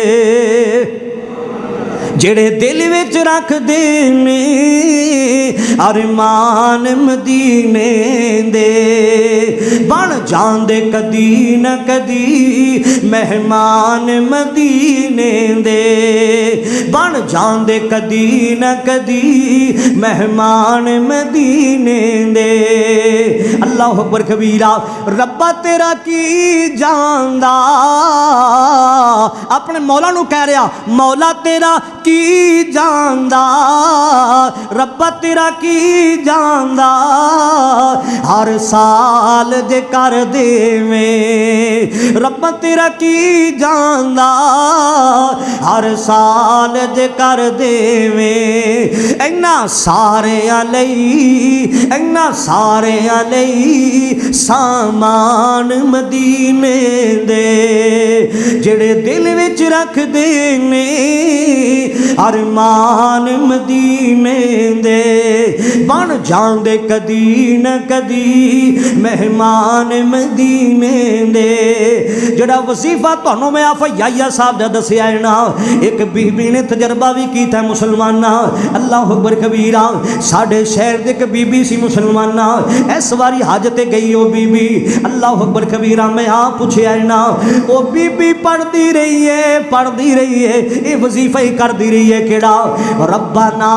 جڑے دل وچ رکھ دے نے ارمان مدینے دے بن جان دے کدی نہ کدی مہمان مدینے دے بن جان دے کدی نہ کدی مہمان مدینے دے اللہ اکبر کبیرہ ربا تیرا کی جاندا اپنے مولا نو کہہ رہا مولا تیرا کی جاندا ربا تیرا کی جاندا ہر سال دے کر دے میں ربا تیرا کی جاندا ہر سال دے کر دے میں اینا سارے علی سامان مدینے دے جڑے دل وچ رکھ دے نے ارمان مدینے دے بن جان دے کدی نہ کدی مہمان مدینے دے جڑا وظیفہ تانوں میں آفا یحییٰ صاحب دا دسیا ہے نا ایک بی بی نے تجربہ بھی کیتا ہے مسلمانہ اللہ اکبر کبیرہ ساڈے شہر دے ایک بی بی سی مسلمانہ اس واری حج تے گئی او بی بی اللہ اکبر کبیرہ میں پوچھیا ہے نا او بی بی پڑھدی رہی ہے اے وظیفہ ہی کر دی رہی ہے کیڑا ربنا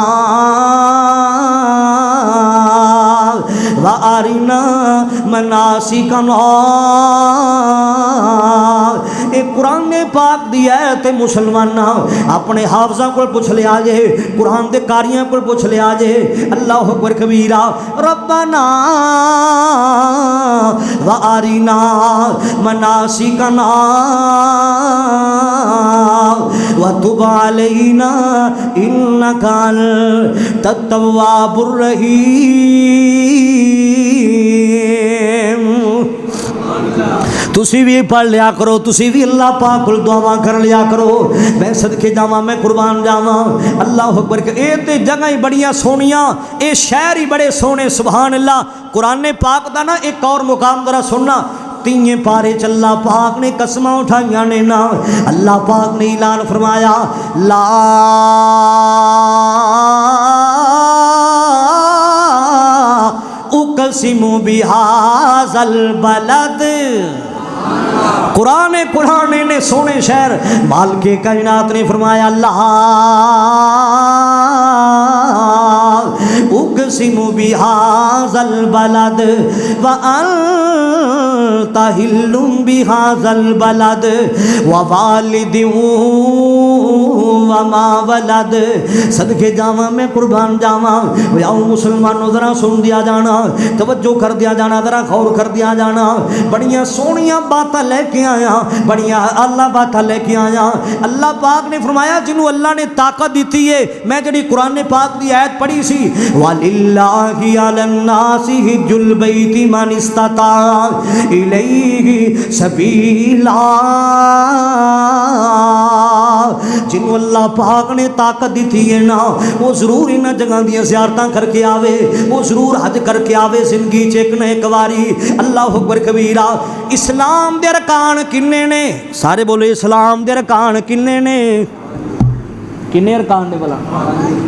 وارنا مناسکنا اے قرآن پاک دی آیت مسلمانہ اپنے حافظاں کو پوچھ لیا جے قرآن دے قاریاں کو پوچھ لیا جے اللہ اکبر کبیرہ ربنا وارنا مناسکنا وتب علینا انک انت التواب الرحیم تسی بھی پڑھ لیا کرو تسی بھی اللہ پاک کول دعا کر لیا کرو میں صدقے جاواں میں قربان جاواں اللہ اکبر اے تے جگہ ہی بڑیاں سونیاں اے شہر ہی بڑے سونے سبحان اللہ قرآن پاک دا نا ایک اور مقام ذرا سننا تیئیں پارے چ اللہ پاک نے قسماں اٹھائیاں نے نا اللہ پاک نے اعلان فرمایا لا اقسم بہذا البلد قرآن نے سونے شہر مالک کائنات نے فرمایا لا اقسم بہذا البلد وانت حل بہذا البلد ووالد وما ولد صدقے جاواں میں قربان جاواں آؤ مسلمانوں ذرا سن دیا جانا توجہ کر دیا جانا ذرا غور کر دیا جانا بڑیاں سونیاں باتاں لے کے آیا بڑیاں اللہ باتاں لے کے آیا اللہ پاک نے فرمایا جنہوں اللہ نے طاقت دیتی ہے میں جڑی قرآن پاک دی آیت پڑھی سی وَلِلَّهِ عَلَى النَّاسِ حِجُّ الْبَيْتِ مَنِ اسْتَطَاعَ إِلَيْهِ سَبِيلًا جنہوں اللہ پاک نے طاقت دیتی ہے نا وہ ضرور انہاں جگہ دیاں زیارتاں کر کے آوے وہ ضرور حج کر کے آوے زندگی چ ایک نہ ایک واری اللہ اکبر کبیرہ اسلام دے ارکان کنے نے سارے بولے اسلام دے ارکان کنے نے کنے ارکان نے بلا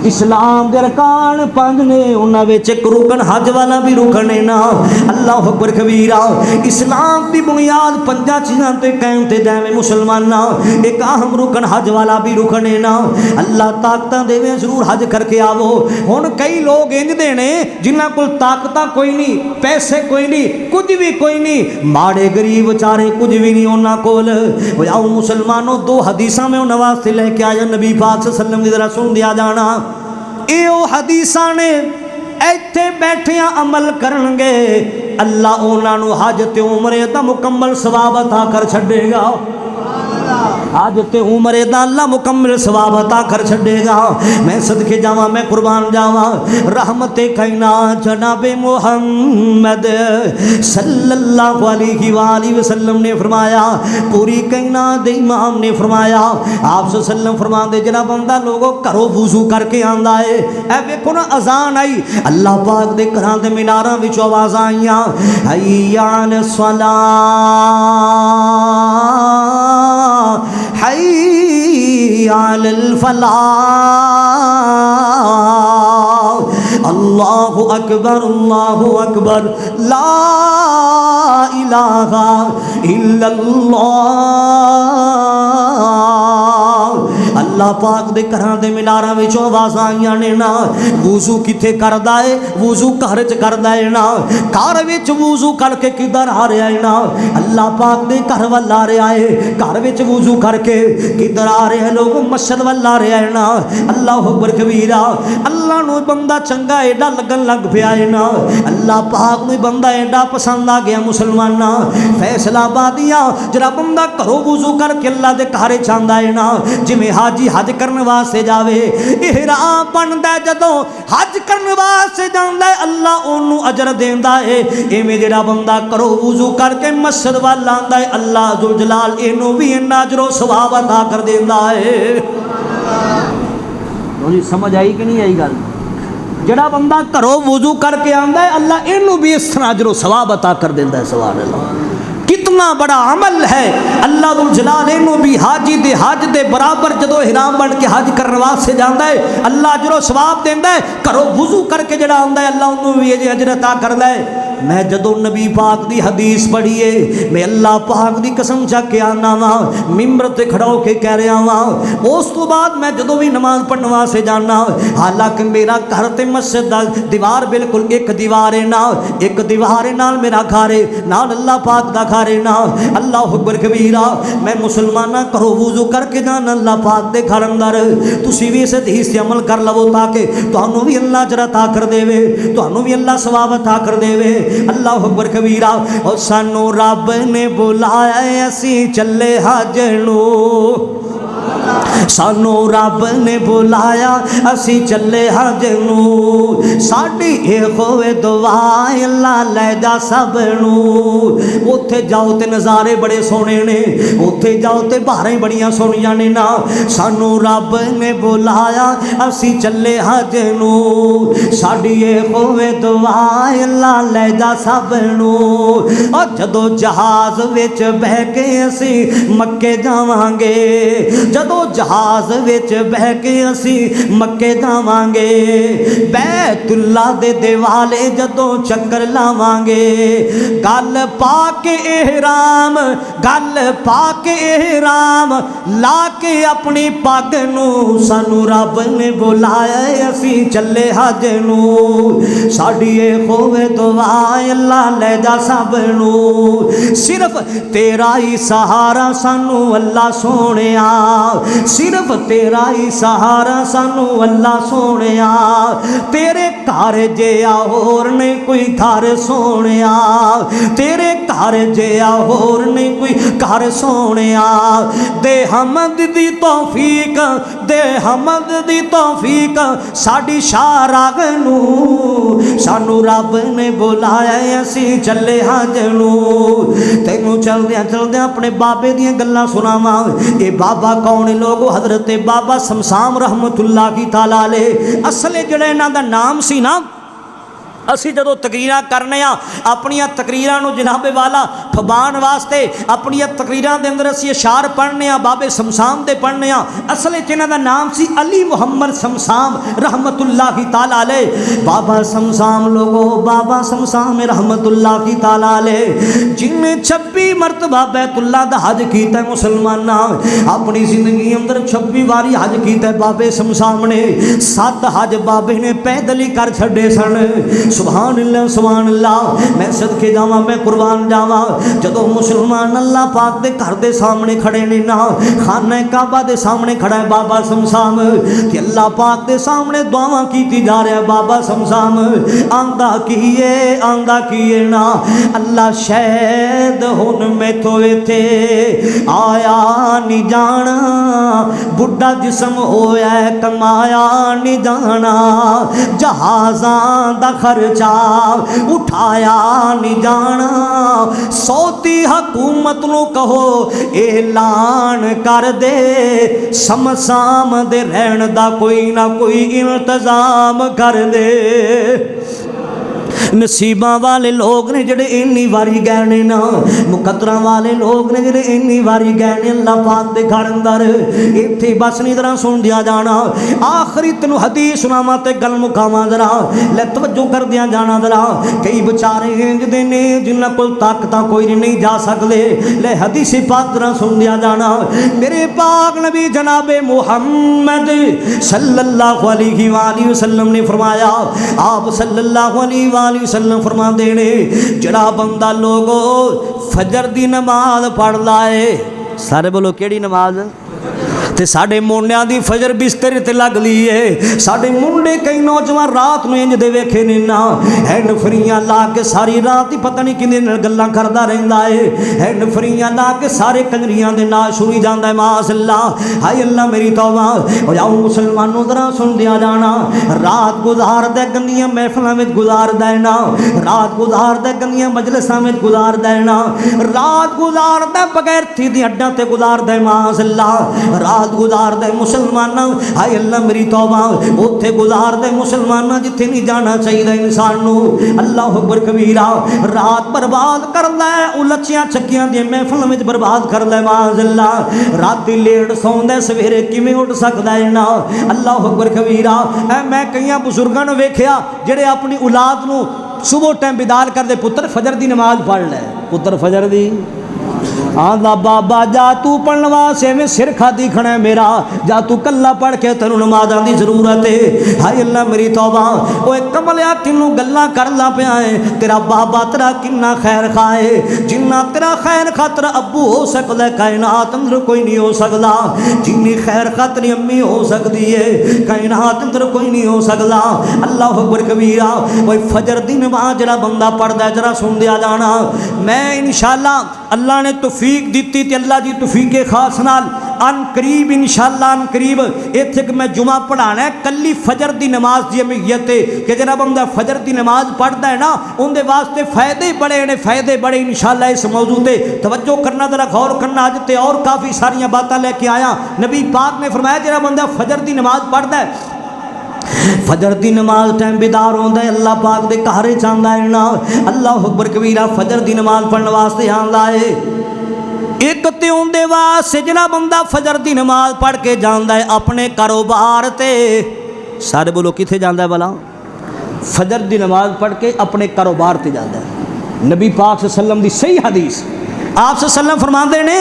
اسلام دے ارکان 5 نے انہاں وچ ایک رکن حج والا بھی رکن ہے نا اللہ اکبر کبیرہ اسلام دی بنیاد 5 چیزاں تے قائم تے جاویں مسلماناں ایک اہم رکن حج والا بھی رکن ہے نا اللہ طاقتاں دیویں ضرور حج کر کے آوو ہن کئی لوگ انج دے نے جنہاں کول طاقتاں کوئی نہیں پیسے کوئی نہیں کچھ بھی کوئی نہیں ماڑے غریب بیچارے کچھ بھی نہیں انہاں کول او آؤ مسلمانوں 2 حدیثاں میں انہاں واسطے لے کے آیا نبی پاک وسلم کی ذرا سن دیا جانا اے او حدیثاں نے ایتھے بیٹھیاں عمل کرن گے اللہ انہاں نو حج تے عمرے دا مکمل ثواب عطا کر چھڈے گا حج تے عمرے دا اللہ مکمل ثواب عطا کر چھڈے گا میں صدقے جاواں میں قربان جاواں رحمت کائنات جناب محمد صلی اللہ علیہ وآلہ وسلم نے فرمایا پوری کائنات دے امام نے فرمایا آپ صلی اللہ علیہ وسلم فرماندے جڑا بندہ لوگوں گھروں وضو کر کے آندا ہے اے ویکھو نا اذان آئی اللہ پاک دے گھراں دے میناراں وچ آوازاں آئیاں حی علی الصلاۃ حی علی الفلاح اللہ اکبر لا الہ الا اللہ اللہ پاک دے گھراں دے میناراں وچ آوازاں آئیاں نے نا وضو کتے کردا ہے وضو گھر وچ کردا ہے نا گھر وچ وضو کر کے کدھر آ رہا ہے نا اللہ پاک دے گھر ول آ رہا ہے گھر وچ وضو کر کے کدھر آ رہے ہیں لوگ مسجد ول آ رہا ہے نا اللہ اکبر کبیرہ اللہ نو بندہ چنگا ایڈا لگن لگ پیا ہے نا اللہ پاک نو بندہ ایڈا پسند آ گیا مسلماناں فیصلہ آبادیاں جڑا بندہ گھروں وضو کر کے اللہ دے گھر چاندا ہے نا جویں حاجی حج کرن واسطے جاوے احرام بندا جدوں حج کرن واسطے جاندا ہے اللہ اونوں اجر دیندا ہے ایویں جڑا بندہ گھروں وضو کر کے مسجد ول آندا ہے اللہ ذو جلال اینوں بھی انہاں اجر و ثواب عطا کر دیندا ہے جی سمجھ آئی کہ نہیں آئی گل جڑا بندہ گھروں وضو کر کے آندا ہے اللہ اینوں بھی اس طرح اجر و ثواب عطا کر دیندا ہے سبحان اللہ کتنا بڑا عمل ہے اللہ ذو الجلال اینوں بھی حاجی دے حج دے برابر جدو احرام بن کے حج کرن واسطے جاندا ہے اللہ اجر و ثواب دیندا ہے گھروں وضو کر کے جڑا آندا ہے اللہ انہوں بھی اجر عطا کردا ہے میں جدو نبی پاک دی حدیث پڑھیے میں اللہ پاک دی قسم چا کے آنا وا ممبر تے کھڑا ہو کے کہہ رہا وا اس تو بعد میں جدو بھی نماز پڑھن واسطے جانا حالانکہ میرا گھر تے مسجد دا دیوار بالکل ایک دیوار ہے نا ایک دیوار ہے نال میرا گھر ہے نال اللہ پاک دا گھر ہے نا اللہ اکبر کبیرہ میں مسلماناں گھروں وضو کر کے جانا اللہ پاک دے گھر اندر تسی بھی اس حدیث تے عمل کر لو تاکہ تانوں بھی اللہ اجر عطا کر دے تانوں بھی اللہ ثواب عطا کر دے اللہ اکبر کبیرہ اور سانو رب نے بلایا اسی چلے حج نو سانو رب نے بلایا اسی چلے حج نو ساڈی اے ہوے دعا اللہ لے جا سب نو اوتھے جاؤ تے نظارے بڑے سونے نے اوتھے جاؤ تے بہاراں بڑیاں سونیاں نے نا سانو رب نے بلایا اسی چلے حج نو ساڈی اے ہوے دعا اللہ لے جا سب نو اور جدو جہاز وچ بہ کے اسی مکے جاواں گے جدو جہاز وچ بہ کے اسی مکے جاواں گے بیت اللہ دے دیوالے جدوں چکر لاواں گے گل پا کے احرام گل پا کے احرام لا کے اپنی پگ نو سانو رب نے بلایا اسی چلے حج نو ساڈی اے ہوے دعا اللہ لے جا سب نو صرف تیرا ہی سہارا سانو اللہ سونیا صرف تیرا ہی سہارا سانو اللہ سونیا، تیرے گھر جیا ہور نہیں کوئی گھر سونیا، تیرے گھر جیا ہور نہیں کوئی گھر سونیا، دے حمد دی توفیق، دے حمد دی توفیق ساڈی شاراغ نو، سانو رب نے بلایا اسی چلے ہاں جنو، تینوں چلدیاں چلدیاں اپنے بابے دیاں گلاں سناواں۔ اے بابا کون لوگو؟ حضرت بابا سمسام رحمت اللہ کی تعالی علیہ، اصل جڑے انہاں دا نام سی نا، اسی جدو تقریراں کرنے ہاں اپنیاں تقریراں نو جناب والا پھبان واسطے اپنیاں تقریراں دے اندر اسی اشعار پڑھنے ہاں بابے سمسام دے پڑھنے ہاں، اصل انہاں دا نام سی علی محمد سمسام رحمت اللہ کی تعالی علیہ۔ بابا سمسام لوگو، بابا سمسام رحمت اللہ کی تعالی علیہ جن نے 26 مرتبہ بیت اللہ دا حج کیتا ہے مسلمانہ، اپنی زندگی اندر 26 باری حج کیتا ہے بابے سمسام نے، 7 حج بابے نے پیدل ہی کر چھڑے سن۔ سبحان اللہ سبحان اللہ، میں صدقے جاواں میں قربان جاواں، جدو مسلمان اللہ پاک دے گھر دے سامنے کھڑے نے نا، خانہ کعبہ دے سامنے کھڑا ہے بابا سمسام، کہ اللہ پاک دے سامنے دعاواں کیتی جا رہا ہے بابا سمسام، آندا کیے نا اللہ شہد ہن میں تو ایتھے آیا نہیں جانا، بڈھا جسم ہویا ہے کمایا نہیں جانا، جہازاں دا خرچہ اٹھایا نہیں جانا، سعودی حکومت نو کہو اعلان کر دے سمسام دے رہن دا کوئی نہ کوئی انتظام کر دے۔ نصیباں والے لوگ نے جڑے انی واری گئے نے نا، مقدراں والے لوگ نے جڑے انی واری گئے نے اللہ پاک دے گھر اندر، ایتھے بس نہیں ذرا سن دیا جانا، آخری تینوں حدیث سناواں تے گل مکاواں ذرا، لے توجہ کر دیا جانا ذرا، کئی بچارے انج دے نے جنہاں کول طاقتاں کوئی نہیں جا سکدے، لے حدیث پاک ذرا سن دیا جانا۔ میرے پاک نبی جناب محمد صلی اللہ علیہ وآلہ وسلم نے فرمایا، آپ صلی اللہ علیہ وآلہ وسلم فرما دینے، جڑا بندہ لوگو فجر دی نماز پڑھ لائے، سارے بولو کیڑی نماز؟ تے ساڑھے مونڈیاں دی فجر بستر تے لگ لیے، ساڑھے مونڈے کئی نوجوان رات میں انج دے ویکھے نینا، ہینڈ فریاں لا کے ساری رات ہی پتہ نہیں کنے گلاں کردہ رہندا ہے، ہینڈ فریاں لا کے سارے کنجریاں دے نال شروع جاندا ہے، معاذ اللہ، ہائے اللہ میری توبہ، او جاؤ مسلمانوں ذرا سن دیا جانا، رات گزار دے گندیاں محفلاں وچ گزار دے نا، رات گزار دے گندیاں مجلساں وچ گزار دے نا، رات گزار دے بغیر تھی دی اڈاں تے گزار دے، معاذ اللہ، رات گزار دے مسلمانہ، ہائے اللہ میری توبہ، اوتھے گزار دے مسلمانہ جتھے نہیں جانا چاہیے انسان نو، اللہ اکبر کبیرہ، رات برباد کر لے، الچیاں چکیاں دی محفل میں برباد کر لے، معاذ اللہ، رات لیٹ سوندے سویرے کیویں اٹھ سکدا ہے نا، اللہ اکبر کبیرہ۔ اے میں کئیاں بزرگاں نو ویکھیا جڑے اپنی اولاد نو صبح ٹائم بیدار کر دے، پتر فجر دی نماز پڑھ لے، پتر فجر دی آندا بابا جا تو پڑھنوا سے میں سر کھادی کھڑا ہے میرا، جا تو کلہ پڑھ کے تنو نمازاں دی ضرورت ہے، ہائے اللہ میری توبہ، اوے کملیا کنوں گلاں کر لا پیا ہے، تیرا بابا تیرا کنا خیر خواہ ہے، جنہ تیرا خیر خاطر ابو ہو سکدا ہے کائنات اندر کوئی نہیں ہو سکدا، جنی خیر خاطر امی ہو سکدی ہے کائنات اندر کوئی نہیں ہو سکدا، اللہ اکبر کبیرہ۔ اوے فجر دی نماز جڑا بندہ پڑھدا ہے ذرا سن دیا جانا، میں انشاءاللہ اللہ نے توفیق دیتی تے اللہ جی توفیق خاص نال ان قریب انشاءاللہ ان قریب ایتھے کہ میں جمعہ پڑھانا ہے کلی فجر دی نماز دی اہمیت ہے کہ جناب بندہ فجر دی نماز پڑھدا ہے نا ان دے واسطے فائدے بڑے نے، فائدے بڑے انشاءاللہ اس موضوع تے توجہ کرنا ذرا غور کرنا، اج تے اور کافی ساریاں باتاں لے کے آیا۔ نبی پاک نے فرمایا جناب بندہ فجر دی نماز پڑھدا ہے، فجر دی نماز ٹائم بیدار ہوندا ہے، اللہ پاک دے گھر چاندا ہے نا، اللہ اکبر کبیرہ، فجر دی نماز پڑھن واسطے آندا ہے۔ ایک تے اندے واسطے جڑا بندہ فجر دی نماز پڑھ کے جاندا ہے اپنے کاروبار تے، سارے بولو کتھے جاندا ہے بلا؟ فجر دی نماز پڑھ کے اپنے کاروبار تے جاندا ہے۔ نبی پاک صلی اللہ علیہ وسلم دی صحیح حدیث، آپ صلی اللہ علیہ وسلم فرماندے نے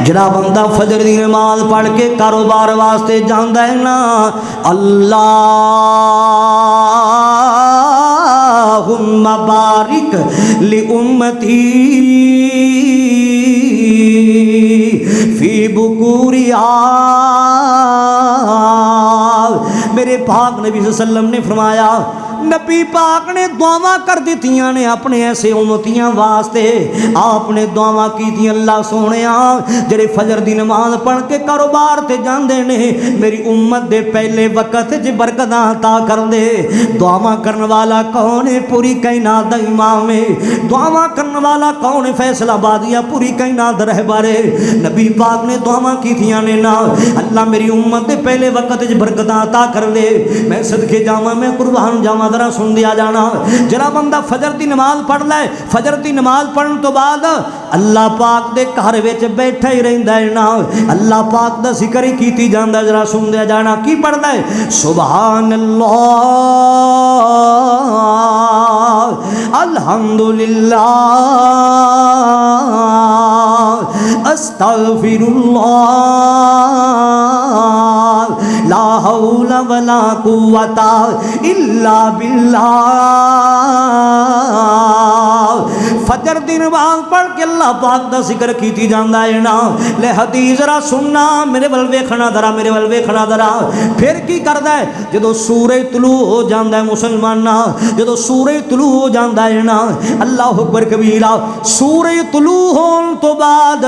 جڑا بندہ فجر دی نماز پڑھ کے کاروبار واسطے جاندا ہے نا، اللہم بارک لامتی فی بکورہا پاک نبی صلی اللہ علیہ وسلم نے فرمایا، نبی پاک نے دعاواں کر دیتیاں نے اپنے ایسے امتیاں واسطے، آپ نے دعاواں کیتیاں اللہ سونیا جڑے فجر دی نماز پڑھ کے کاروبار تے جاندے نے میری امت دے پہلے وقت چ برکتاں عطا کر دے۔ دعاواں کرن والا کون ہے؟ پوری کائنات دا امام ہے۔ دعاواں کرن والا کون ہے؟ فیصل آبادیہ پوری کائنات دا رہبر ہے۔ نبی پاک نے دعاواں کیتیاں نے نا اللہ میری امت دے پہلے وقت چ برکتاں عطا کر دے۔ میں صدقے جاواں، میں قربان جاواں، ذرا سن دیا جانا، جڑا بندہ فجر دی نماز پڑھ لے، فجر دی نماز پڑھن تو بعد اللہ پاک دے گھر وچ بیٹھا ہی رہندا ہے نا، اللہ پاک دا ذکر ہی کیتی جاندا، ذرا سن دیا جانا کی پڑھدا ہے؟ سبحان اللہ، الحمدللہ، استغفر اللہ، لا حول ولا قوت الا باللہ۔ فجر دی نماز پڑھ کے اللہ پاک دا ذکر کیتی جاندا ہے نا۔ لے حدیث ذرا سننا، میرے ول ویکھنا ذرا، میرے ول ویکھنا ذرا۔ پھر کی کردا ہے؟ جدوں سورج طلوع ہو جاندا ہے مسلماناں، جدوں سورج طلوع ہو جاندا ہے نا، اللہ اکبر کبیرہ، سورج طلوع ہون تو بعد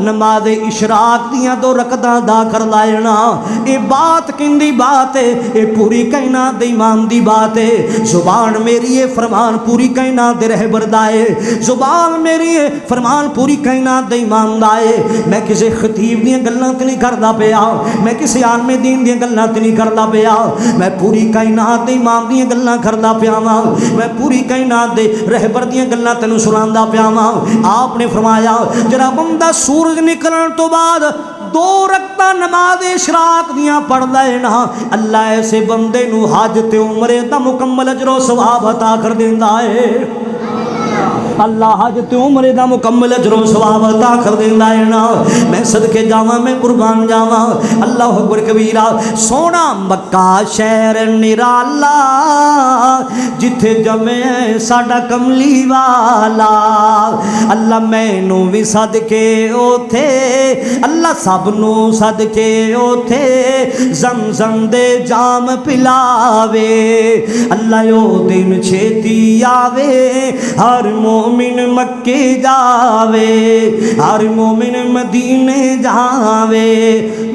نماز اشراق دیاں دو رکعتاں ادا کردا ہے نا۔ اے بات کیندی بات ہے؟ اے پوری کائنات دے امام دی بات ہے۔ زبان میری ہے، فرمان پوری کائنات دے رہبر دا ہے۔ زبان میری ہے، فرمان پوری کائنات دے امام دا ہے۔ میں کسی خطیب دیاں گلاں تے نہیں کردا پیا، میں کسی عالم دین دیاں گلاں تے نہیں کردا پیا، میں پوری کائنات دے امام دیاں گلاں کردا پیا واں، میں پوری کائنات دے رہبر دیاں گلاں تینوں سناندا پیا واں۔ آپ نے فرمایا جڑا بندہ سورج نکلن تو بعد دو رکعتاں نماز اشراق دیاں پڑھدا ہے نا، اللہ ایسے بندے نو حج تے عمرے دا مکمل اجر و ثواب عطا کر دیندا ہے۔ اللہ حج تے عمرے دا مکمل اجر و ثواب عطا کر دیندا ہے نا۔ میں صدقے جاواں، میں قربان جاواں، اللہ اکبر کبیرہ۔ سونا مکہ شہر نرالا جتھے جمے ساڈا کملی والا، اللہ مینوں وی صدقے اوتھے، اللہ سب نو صدقے اوتھے زمزم دے جام پلاوے، اللہ او دن چھیتی آوے، ہر مومن مکے جاوے، ہر مومن مدینے جاوے،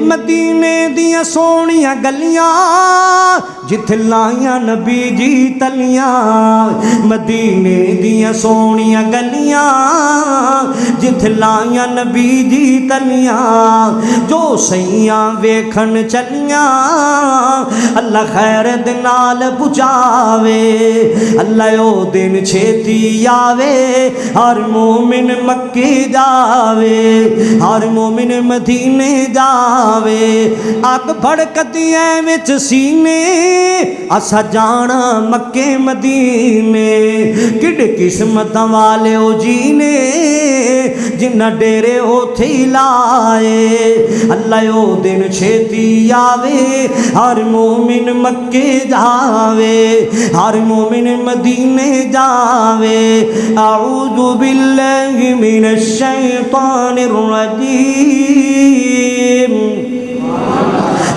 مدینے دیاں سونیاں گلیاں جتھے لائیاں نبی جی تلیاں، مدینے دیاں سونیاں گلیاں جتھے لائیاں نبی جی تلیاں، جو سیاں ویکھن چلیاں اللہ خیر دے نال پہنچاوے، اللہ او دن چھیتی آوے، ہر مومن مکے جاوے، ہر مومن مدینے جاوے، اگ بھڑکتی ہے وچ سینے اسا جانا مکے مدینے، کڈ قسمت والے او جینے جنہ ڈیرے اوتھے لائے، اللہ او دن چھیتی آوے، ہر مومن مکے جاوے، ہر مومن مدینے جاوے۔ اعوذ باللہ من الشیطان الرجیم،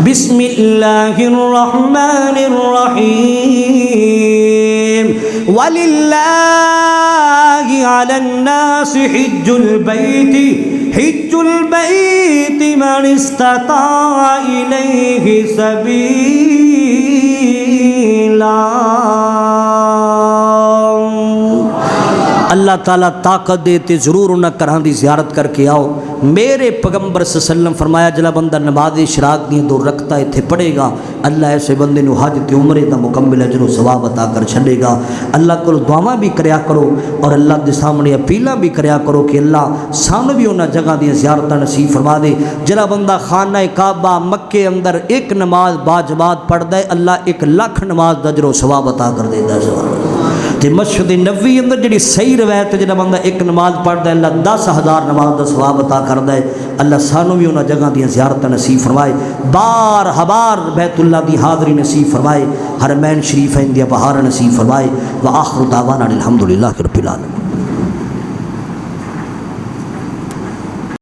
بسم اللہ الرحمن الرحیم، وَلِلَّهِ عَلَى النَّاسِ حِجُّ الْبَيْتِ مَنِ اسْتَطَاعَ إِلَيْهِ سَبِيلًا۔ اللہ تعالیٰ طاقت دیتے ضرور انہاں کرہاں دی زیارت کر کے آؤ۔ میرے پیغمبر صلی اللہ علیہ وسلم فرمایا جلا بندہ نماز اشراق دی دو رکعتاں ایتھے پڑھے گا، اللہ ایسے بندے نو حج تے عمرے دا مکمل اجر و ثواب عطا کر چھڈے گا۔ اللہ کو دعاواں بھی کریا کرو اور اللہ دے سامنے اپیلاں بھی کریا کرو کہ اللہ سانو بھی انہاں جگہ دی زیارتاں نصیب فرما دے۔ جلا بندہ خانہ کعبہ مکے اندر ایک نماز باجماعت پڑھدا ہے، اللہ 1,00,000 نماز دا اجر و ثواب عطا کر دیندا ہے۔ تے مسجد نبوی اندر جڑی صحیح روایت ہے، جڑا بندہ ایک نماز پڑھدا ہے اللہ 10,000 نماز دا ثواب عطا کردا ہے۔ اللہ سانو بھی انہاں جگہ دی زیارت نصیب فرمائے، بار ہبار بیت اللہ دی حاضری نصیب فرمائے، حرمین شریفین دی بہار نصیب فرمائے۔ وآخر دعوانا الحمدللہ رب العالمین۔